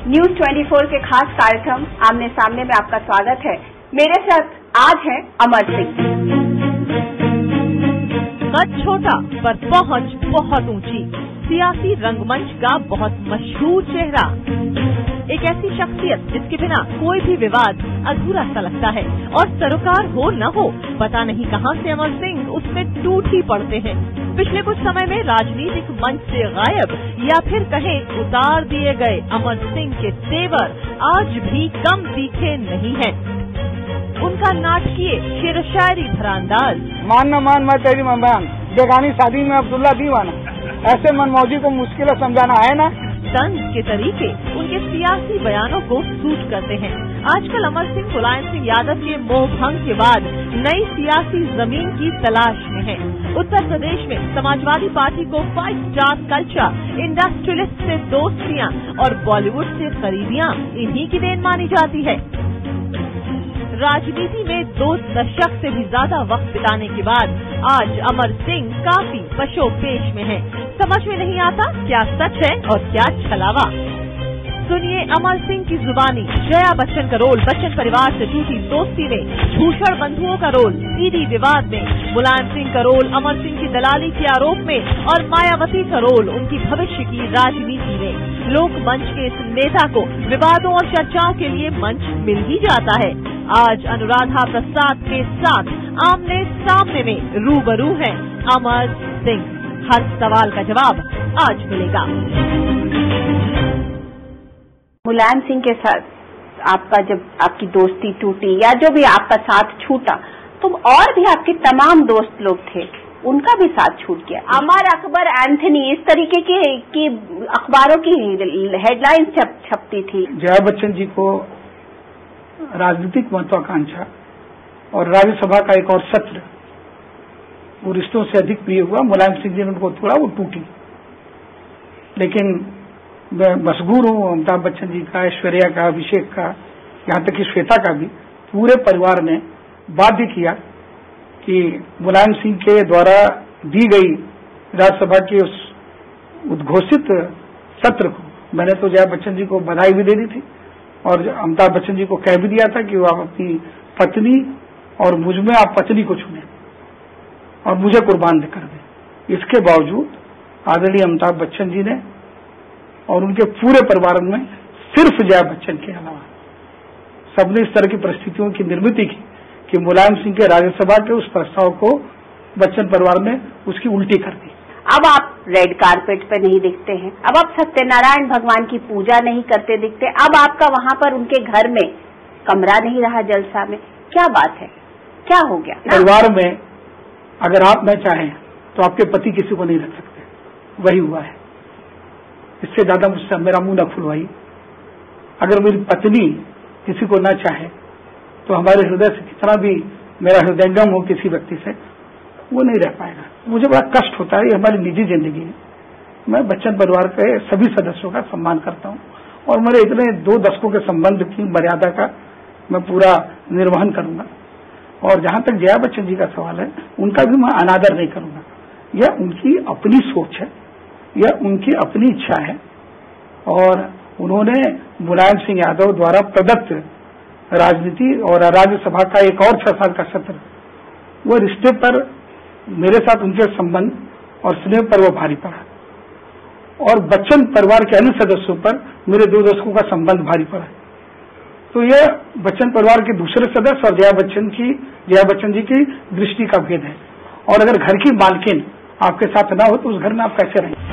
News 24 के खास कार्यक्रम आमने सामने में आपका स्वागत है। मेरे साथ आज है अमर सिंह। कद छोटा पर पहुंच बहुत ऊंची, सियासी रंगमंच का बहुत मशहूर चेहरा, एक ऐसी शख्सियत जिसके बिना कोई भी विवाद अधूरा सा लगता है और सरोकार हो न हो पता नहीं कहां से अमर सिंह उसमें टूट ही पड़ते हैं। पिछले कुछ समय में राजनीतिक मंच से गायब या फिर कहें उतार दिए गए अमर सिंह के तेवर आज भी कम तीखे नहीं हैं। उनका नाटकीय शेर शायरी भरा अंदाज, मान न मान मैं तेरी मेहमान, बेगानी शादी में अब्दुल्ला दीवाना, ऐसे मनमौजी को मुश्किल समझाना है ना। तंज के तरीके उनके सियासी बयानों को सूट करते हैं। आजकल अमर सिंह मुलायम सिंह यादव के मोह भंग के बाद नई सियासी जमीन की तलाश में हैं। उत्तर प्रदेश में समाजवादी पार्टी को 5 स्टार कल्चर, इंडस्ट्रियलिस्ट से दोस्तियां और बॉलीवुड से करीबियां इन्हीं की देन मानी जाती है। राजनीति में 2 दशक से भी ज्यादा वक्त बिताने के बाद आज अमर सिंह काफी पशोपेश में हैं। समझ में नहीं आता क्या सच है और क्या छलावा। सुनिए अमर सिंह की जुबानी। जया बच्चन का रोल बच्चन परिवार से टूटी दोस्ती में, भूषण बंधुओं का रोल ईडी विवाद में, मुलायम सिंह का रोल अमर सिंह की दलाली के आरोप में और मायावती का रोल उनकी भविष्य की राजनीति में। लोक मंच के इस नेता को विवादों और चर्चाओं के लिए मंच मिल ही जाता है। आज अनुराधा प्रसाद के साथ आमने सामने में रूबरू हैं अमर सिंह। हर सवाल का जवाब आज मिलेगा। मुलायम सिंह के साथ आपका जब आपकी दोस्ती टूटी या जो भी आपका साथ छूटा, तो और भी आपके तमाम दोस्त लोग थे, उनका भी साथ छूट गया। अमर अकबर एंथनी, इस तरीके की अखबारों की हेडलाइन छपती थी। जया बच्चन जी को राजनीतिक महत्वाकांक्षा और राज्यसभा का एक और सत्र वो रिश्तों से अधिक प्रिय हुआ। मुलायम सिंह जी ने उनको तोड़ा, वो टूटी। लेकिन मैं मशगूर हूँ अमिताभ बच्चन जी का, ऐश्वर्या का, अभिषेक का, यहाँ तक कि श्वेता का भी पूरे परिवार ने बाध्य किया कि मुलायम सिंह के द्वारा दी गई राज्यसभा के उस उद्घोषित सत्र को, मैंने तो जया बच्चन जी को बधाई भी दे दी थी और अमिताभ बच्चन जी को कह भी दिया था कि वो आप अपनी पत्नी और मुझ में आप पत्नी को चुने और मुझे कुर्बान कर दें। इसके बावजूद आदरणीय अमिताभ बच्चन जी ने और उनके पूरे परिवार में सिर्फ जया बच्चन के अलावा सबने इस तरह की परिस्थितियों की निर्मित की कि मुलायम सिंह के राज्यसभा के उस प्रस्ताव को बच्चन परिवार ने उसकी उल्टी कर दी। अब आप रेड कारपेट पे नहीं दिखते हैं, अब आप सत्यनारायण भगवान की पूजा नहीं करते दिखते, अब आपका वहां पर उनके घर में कमरा नहीं रहा जलसा में। क्या बात है, क्या हो गया? परिवार में अगर आप न चाहें तो आपके पति किसी को नहीं रख सकते, वही हुआ है। इससे ज्यादा मुझसे मेरा मुंह न खुलवाई। अगर मेरी पत्नी किसी को न चाहे तो हमारे हृदय से कितना भी मेरा हृदयंगम हो किसी व्यक्ति से, वो नहीं रह पाएगा। मुझे बड़ा कष्ट होता है, ये हमारी निजी जिंदगी है। मैं बच्चन परिवार के सभी सदस्यों का सम्मान करता हूँ और मेरे इतने 2 दशकों के संबंध की मर्यादा का मैं पूरा निर्वहन करूंगा। और जहां तक जया बच्चन जी का सवाल है, उनका भी मैं अनादर नहीं करूंगा। यह उनकी अपनी सोच है, यह उनकी अपनी इच्छा है और उन्होंने मुलायम सिंह यादव द्वारा प्रदत्त राजनीति और राज्यसभा का एक और 6 साल का सत्र, वो रिश्ते पर मेरे साथ उनके संबंध और स्नेह पर वो भारी पड़ा और बच्चन परिवार के अन्य सदस्यों पर मेरे 2 दशकों का संबंध भारी पड़ा। तो यह बच्चन परिवार के दूसरे सदस्य और जया बच्चन जी की दृष्टि का भेद है। और अगर घर की मालकिन आपके साथ ना हो तो उस घर में आप कैसे रहेंगे?